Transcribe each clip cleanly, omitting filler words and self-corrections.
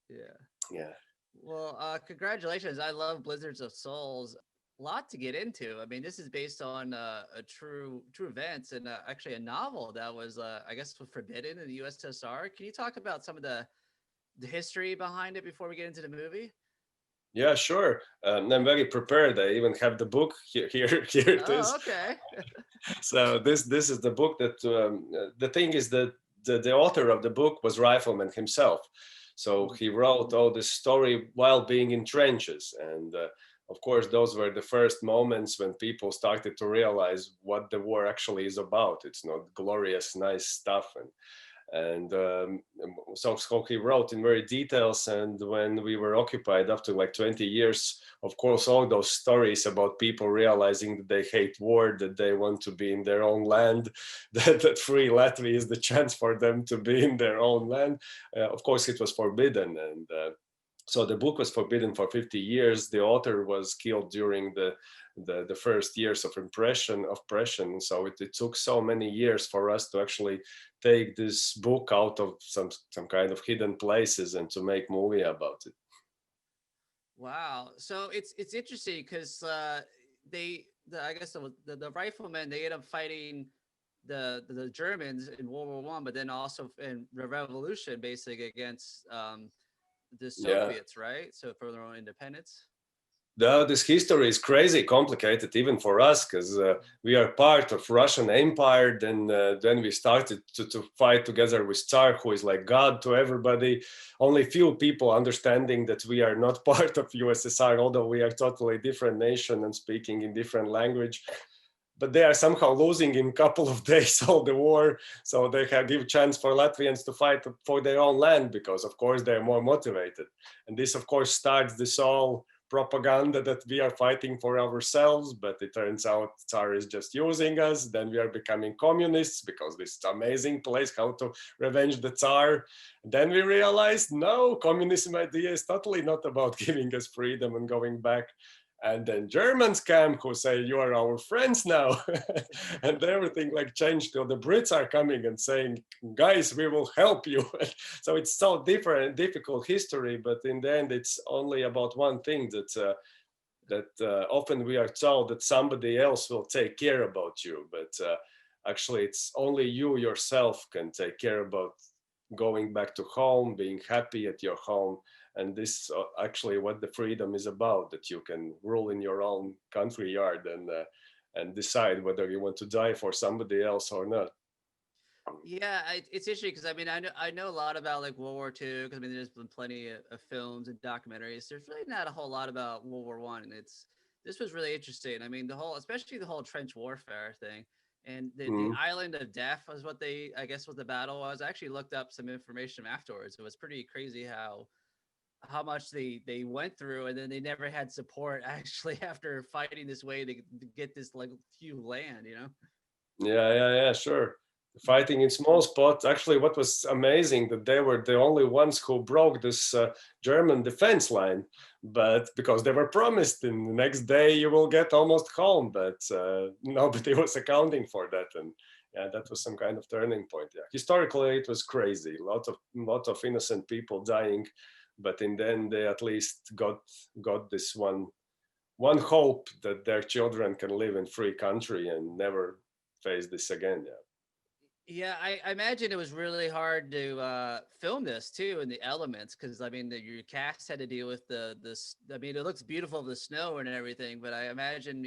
Yeah. Yeah. Well, congratulations. I love Blizzards of Souls. A lot to get into. I mean, this is based on a true events and actually a novel that was, I guess, was forbidden in the USSR. Can you talk about some of the history behind it before we get into the movie? Yeah, sure. I'm very prepared. I even have the book here. Here it is. Oh, okay. So this is the book that the thing is that the author of the book was rifleman himself. So he wrote all this story while being in trenches, and of course those were the first moments when people started to realize what the war actually is about. It's not glorious, nice stuff, and so he wrote in very details. And when we were occupied up to like 20 years, of course all those stories about people realizing that they hate war, that they want to be in their own land, that free Latvia is the chance for them to be in their own land, of course it was forbidden. And so the book was forbidden for 50 years. The author was killed during the first years of oppression. So it took so many years for us to actually take this book out of some kind of hidden places and to make movie about it. Wow. So it's interesting because I guess the riflemen they end up fighting the Germans in World War One, but then also in the revolution, basically against the Yeah. Soviets, right? So for their own independence. This history is crazy complicated even for us, because we are part of Russian Empire. Then we started to fight together with Tsar, who is like God to everybody. Only few people understanding that we are not part of USSR, although we are totally different nation and speaking in different language. But they are somehow losing in a couple of days all the war, so they have give chance for Latvians to fight for their own land, because of course they are more motivated. And this of course starts this all propaganda that we are fighting for ourselves, but it turns out Tsar is just using us. Then we are becoming communists because this amazing place how to revenge the Tsar. Then we realized no, communism idea is totally not about giving us freedom and going back. And then Germans come who say you are our friends now. And everything like changed till the Brits are coming and saying, guys, we will help you. So it's so different, difficult history, but in the end it's only about one thing, that often we are told that somebody else will take care about you, but actually it's only you yourself can take care about going back to home, being happy at your home. And this actually what the freedom is about, that you can rule in your own country yard and decide whether you want to die for somebody else or not. Yeah, it's interesting because I know a lot about like World War II because I mean there's been plenty of films and documentaries. There's really not a whole lot about World War One, and it's this was really interesting. I mean the whole, especially the whole trench warfare thing, and the Mm. island of death was what they I guess what the battle was. I actually looked up some information afterwards. It was pretty crazy how much they went through, and then they never had support actually after fighting this way to get this like few land. You know. Yeah, sure. Fighting in small spots. Actually, what was amazing that they were the only ones who broke this German defense line, but because they were promised in the next day you will get almost home, but nobody was accounting for that. And yeah, that was some kind of turning point. Yeah, historically it was crazy. Lot of innocent people dying, but in the end they at least got this one hope that their children can live in free country and never face this again. Yeah. Yeah, I imagine it was really hard to film this too in the elements because I mean your cast had to deal with the this. I mean, it looks beautiful the snow and everything, but I imagine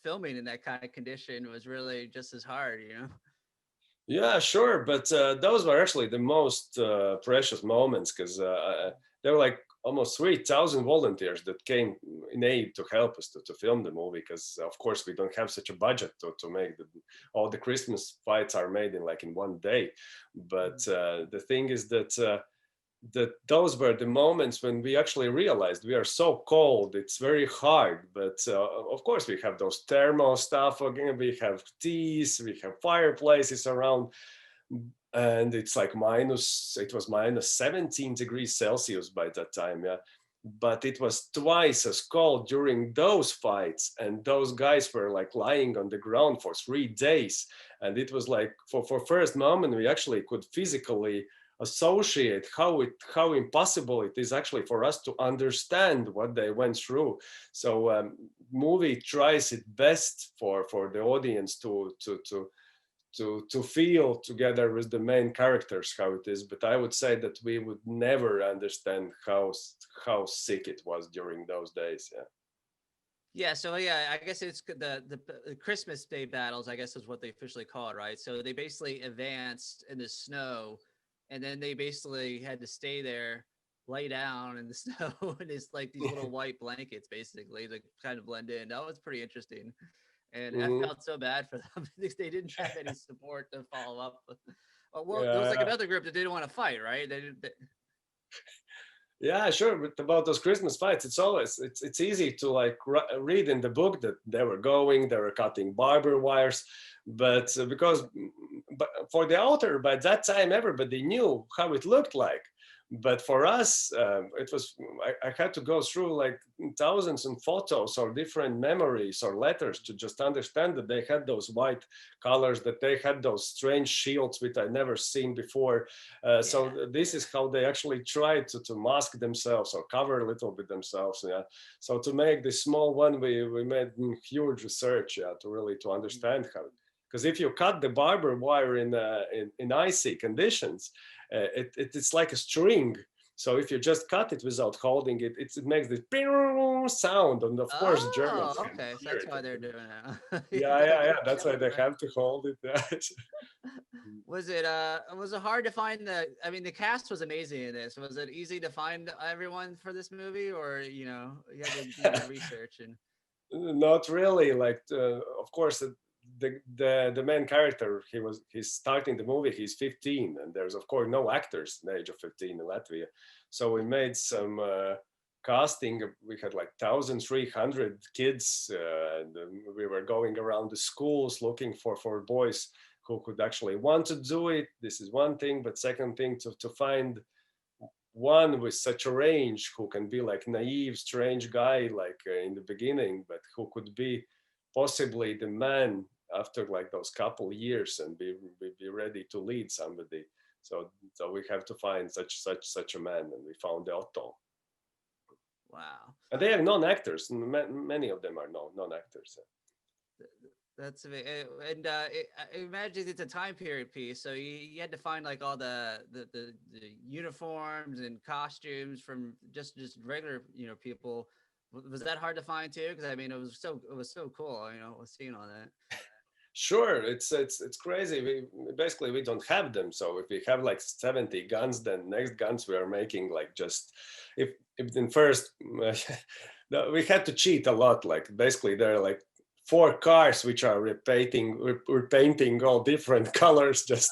filming in that kind of condition was really just as hard. You know. Yeah, sure, but those were actually the most precious moments, because there were like almost 3,000 volunteers that came in aid to help us to film the movie. Because of course we don't have such a budget to make all the Christmas fights are made in like in one day. But the thing is that those were the moments when we actually realized we are so cold, it's very hard. But of course we have those thermal stuff again, we have teas, we have fireplaces around, and it's like it was minus 17 degrees Celsius by that time. Yeah, but it was twice as cold during those fights, and those guys were like lying on the ground for 3 days. And it was like for first moment we actually could physically associate how impossible it is actually for us to understand what they went through. So movie tries its best for the audience to feel together with the main characters how it is, but I would say that we would never understand how sick it was during those days. Yeah. Yeah, so yeah, I guess it's the Christmas Day battles, I guess is what they officially call it, right? So they basically advanced in the snow, and then they basically had to stay there, lay down in the snow, and it's like these little white blankets basically to kind of blend in. That was pretty interesting. And I felt so bad for them because they didn't have any support to follow up. Well, there was like Yeah. another group that didn't want to fight, right? They didn't. Yeah, sure. But about those Christmas fights, it's easy to like read in the book that they were cutting barber wires, but but for the author, by that time everybody knew how it looked like. But for us, it was I had to go through like thousands of photos or different memories or letters to just understand that they had those white colors, that they had those strange shields which I never seen before. So this is how they actually tried to mask themselves or cover a little bit themselves. Yeah. So to make this small one, we made huge research, yeah, to understand how. Because if you cut the barber wire in icy conditions, it's like a string. So if you just cut it without holding it, it makes this sound, and of course Germans. Oh, okay, so that's why they're doing it. Yeah. That's why they have to hold it. Was it hard to find the cast was amazing in this. Was it easy to find everyone for this movie, or you had to do your research? And Not really. Like, of course, the main character, he's starting the movie. He's 15, and there's of course no actors in the age of 15 in Latvia. So we made some casting. We had like 1,300 kids, and we were going around the schools looking for boys who could actually want to do it. This is one thing, but second thing to find one with such a range who can be like naive, strange guy like in the beginning, but who could be possibly the man after like those couple years and be ready to lead somebody. So we have to find such a man, and we found Otto. wow. And they have non-actors. Many of them are non-actors. That's and I imagine it's a time period piece, so you had to find like all the uniforms and costumes from just regular people. Was that hard to find too? Because I mean, it was so cool, seeing all that. Sure, it's crazy. We don't have them. So if we have like 70 guns, then next guns we are making like just if in first no, we had to cheat a lot. Like basically there are like 4 cars which are repainting all different colors just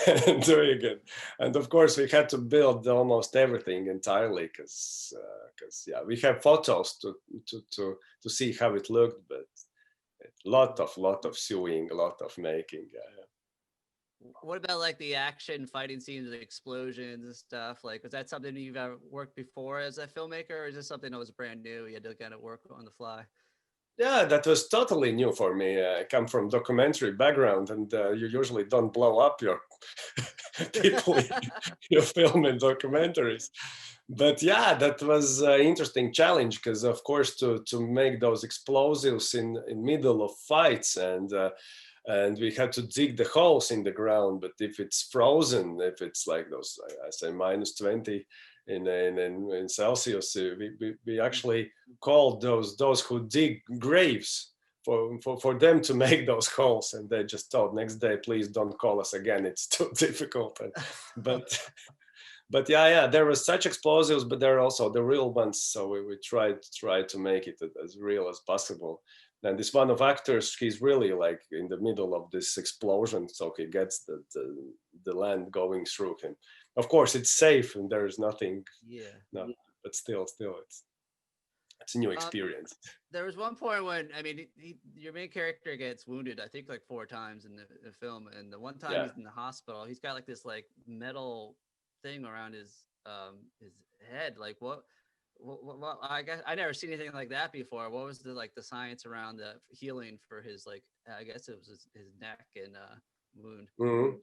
and doing it. And of course we had to build almost everything entirely because yeah, we have photos to see how it looked, but lot of sewing, a lot of making. What about like the action fighting scenes, the explosions and stuff? Like, was that something you've ever worked before as a filmmaker, or is this something that was brand new? You had to kind of work on the fly. Yeah, that was totally new for me. I come from documentary background, and you usually don't blow up your people you film in documentaries. But yeah, that was an interesting challenge because, of course, to make those explosives in middle of fights, and we had to dig the holes in the ground. But if it's frozen, if it's like those, I say -20 in Celsius, we actually called those who dig graves for them to make those holes, and they just told next day, please don't call us again, it's too difficult. But yeah, there was such explosives, but there are also the real ones, so we tried to make it as real as possible. And this one of actors, he's really like in the middle of this explosion, so he gets the land going through him. Of course, it's safe and there is nothing. Yeah. No, but still, it's a new experience. There was one point when your main character gets wounded, I think like 4 times in the film, and the one time he's in the hospital, he's got like this like metal thing around his head. Like what I guess I never seen anything like that before. What was the science around the healing for his, like, I guess it was his neck and wound? Mm-hmm.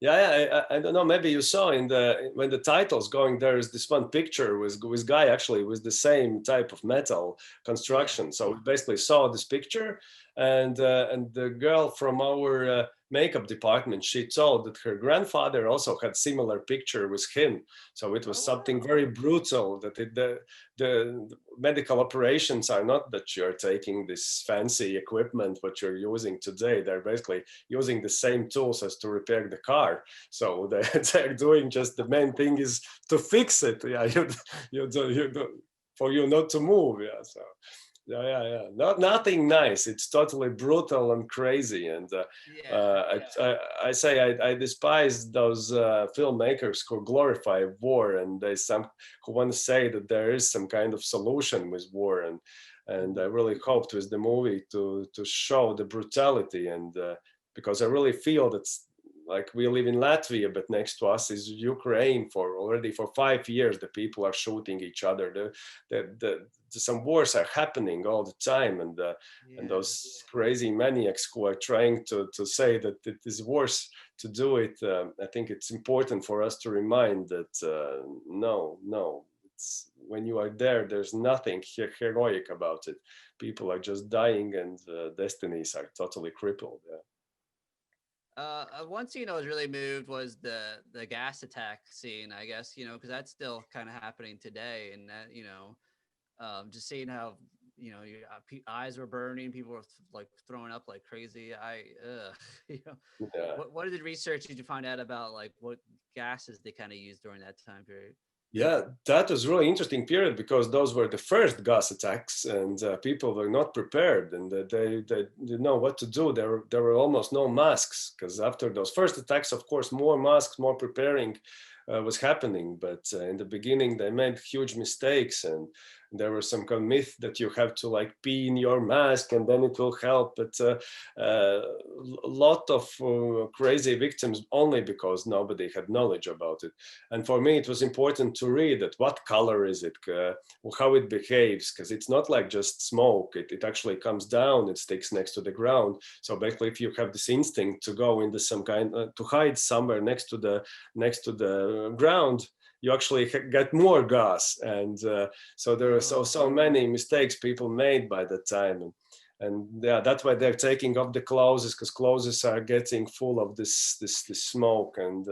I don't know. Maybe you saw in the when the title's going, there is this one picture with guy actually with the same type of metal Yeah. construction. So we basically saw this picture, and the girl from our makeup department, she told that her grandfather also had similar picture with him. So it was Oh something wow. very brutal. That the medical operations are not that you're taking this fancy equipment what you're using today. They're basically using the same tools as to repair the car. So they're doing just the main thing is to fix it. Yeah, you do for you not to move. Yeah, so yeah. Not nothing nice. It's totally brutal and crazy. And Yeah. I say I despise those filmmakers who glorify war, and they some who want to say that there is some kind of solution with war. And I Mhm. really hoped with the movie to show the brutality, and because I really feel that's like we live in Latvia, but next to us is Ukraine. For already for 5 years, the people are shooting each other. Some wars are happening all the time, and Yeah. those crazy maniacs who are trying to say that it is worse to do it. I think it's important for us to remind that no, it's when you are there, there's nothing heroic about it. People are just dying, and destinies are totally crippled. Yeah. One scene I was really moved was the gas attack scene. I guess because that's still kind of happening today, and that just seeing how your eyes were burning, people were like throwing up like crazy. Yeah. What did research did you find out about like what gases they kind of used during that time period? Yeah, that was really interesting period because those were the first gas attacks, and people were not prepared, and they didn't know what to do. There were almost no masks because after those first attacks, of course, more masks, more preparing was happening. But in the beginning, they made huge mistakes, and there was some kind of myth that you have to like pee in your mask and then it will help. But a lot of crazy victims only because nobody had knowledge about it. And for me, it was important to read that what color is it, how it behaves, because it's not like just smoke. It actually comes down, it sticks next to the ground. So basically, if you have this instinct to go into some kind, to hide somewhere next to the ground, you actually get more gas. And so there are Oh, so many mistakes people made by that time. And yeah, that's why they're taking off the clothes, because clothes are getting full of this smoke. And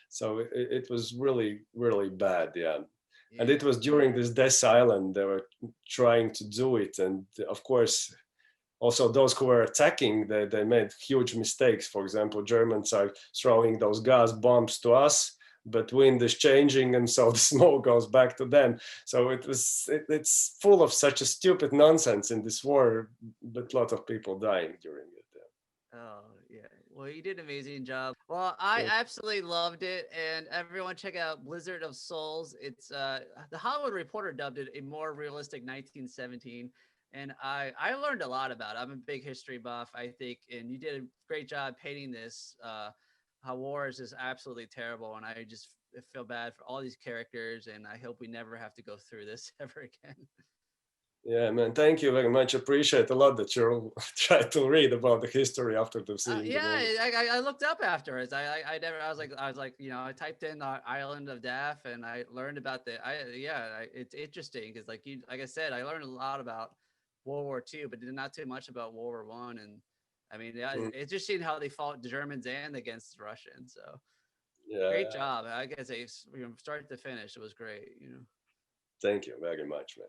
so it was really bad. Yeah. And it yeah. was during this death island they were trying to do it. And of course, also those who were attacking, they made huge mistakes. For example, Germans are throwing those gas bombs to us, but wind is changing, and so the smoke goes back to them. So it's full of such a stupid nonsense in this war, but a lot of people dying during it. Oh, yeah. Well, you did an amazing job. Well, I Yeah. absolutely loved it, and everyone check out Blizzard of Souls. It's the Hollywood Reporter dubbed it a more realistic 1917, and I learned a lot about it. I'm a big history buff, I think, and you did a great job painting this. How war is just absolutely terrible, and I just feel bad for all these characters, and I hope we never have to go through this ever again. Yeah, man. Thank you very much. Appreciate a lot that you try to read about the history after seeing the Yeah, movie. I looked up afterwards. I never I was like I typed in island of Daff and I learned about it's interesting because like I said I learned a lot about World War II, but not too much about World War One. And I mean yeah, Mm, it's just seeing how they fought the Germans and against the Russians. So great yeah. job. I guess from start to finish it was great. Thank you very much, man.